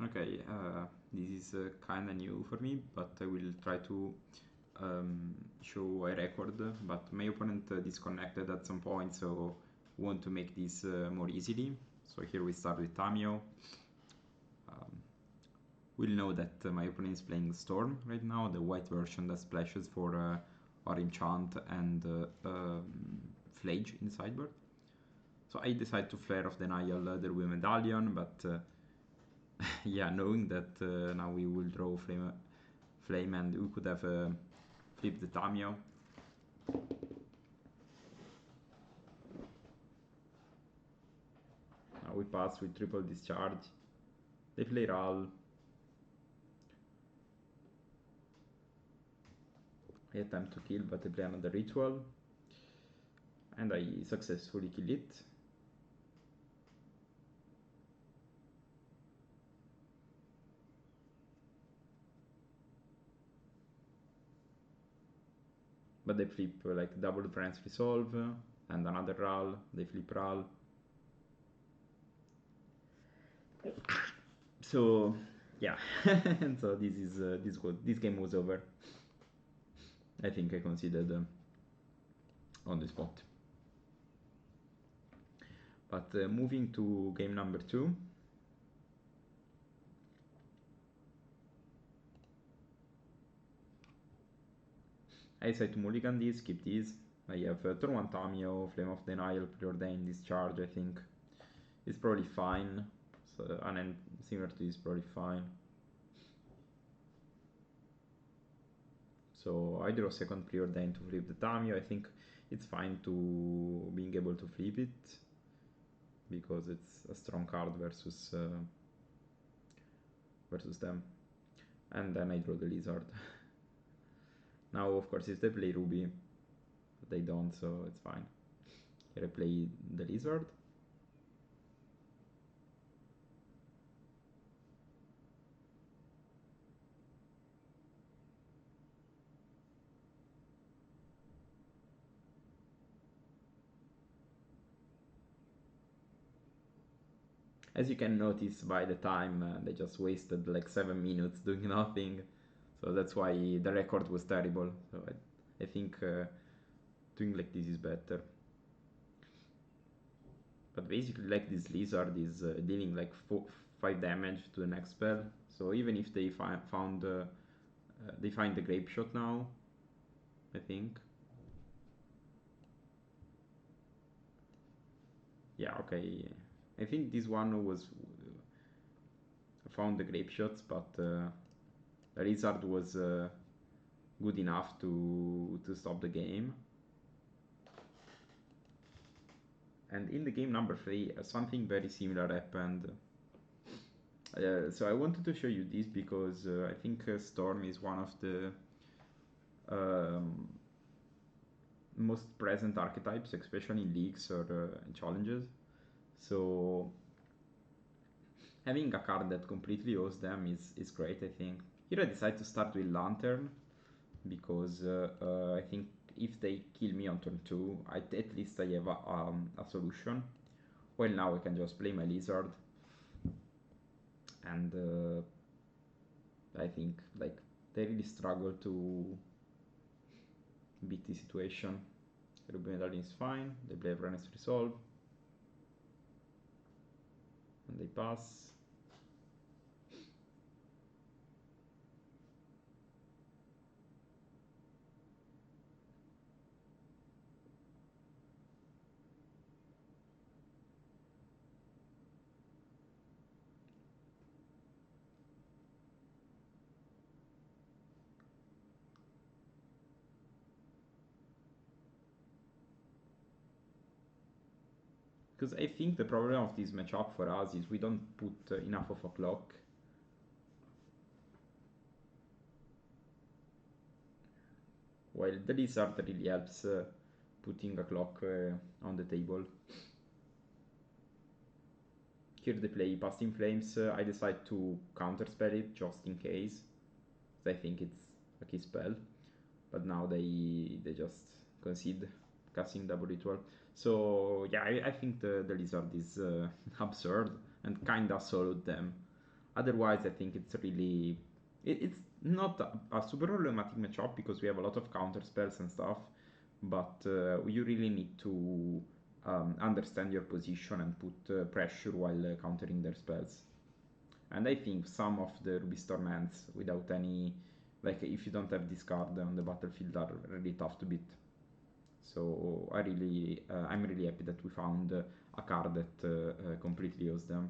Okay, this is kind of new for me, but I will try to show a record. But my opponent disconnected at some point, so want to make this more easily. So here we start with Tamio. We'll know that my opponent is playing Storm right now, the white version that splashes for or enchant and Flage in sideboard. So I decide to Flare of Denial the Ruby Medallion, but yeah, knowing that now we will draw flame and we could have flipped the Tamio. Now we pass with triple discharge. They play Ral. I had time to kill, but I play another ritual. And I successfully kill it. But they flip like double Trance Resolve and another Ral. They flip Ral. So yeah, and so this game was over. I think I considered on the spot. But moving to game number 2. I decide to mulligan this, keep this. I have turn 1 Tamio, Flame of Denial, Preordained Discharge, I think. It's probably fine. So, and similar to this, probably fine. So I draw second Preordained to flip the Tamio. I think it's fine to being able to flip it, because it's a strong card versus them. And then I draw the Lizard. Now, of course, if they play Ruby, they don't, so it's fine. Here I play the Lizard. As you can notice by the time, they just wasted like 7 minutes doing nothing. So that's why the record was terrible. So I think doing like this is better. But basically, like, this Lizard is dealing like 5 damage to the next spell. So even if they they find the Grape Shot now, I think. Yeah, okay. I think this one was found the Grape Shots, but the Lizard was good enough to stop the game. And in the game number 3, something very similar happened. So I wanted to show you this because I think Storm is one of the most present archetypes, especially in leagues or in challenges. So having a card that completely owes them is great, I think. Here I decide to start with Lantern because I think if they kill me on turn 2, at least I have a solution. Well, now I can just play my Lizard, and I think like they really struggle to beat the situation. Ruby Medallion is fine, they play Renaissance Resolve, and they pass. Because I think the problem of this matchup for us is we don't put enough of a clock. While the Lizard really helps putting a clock on the table. Here they play Past in Flames. I decide to counterspell it just in case. I think it's a key spell. But now they just concede casting double ritual. So yeah, I think the Lizard is absurd and kinda soloed them. Otherwise, I think it's really it's not a super problematic matchup because we have a lot of counter spells and stuff, but you really need to understand your position and put pressure while countering their spells. And I think some of the Ruby Storm ends without any, like if you don't have discard on the battlefield, are really tough to beat. So I'm really happy that we found a card that completely owes them.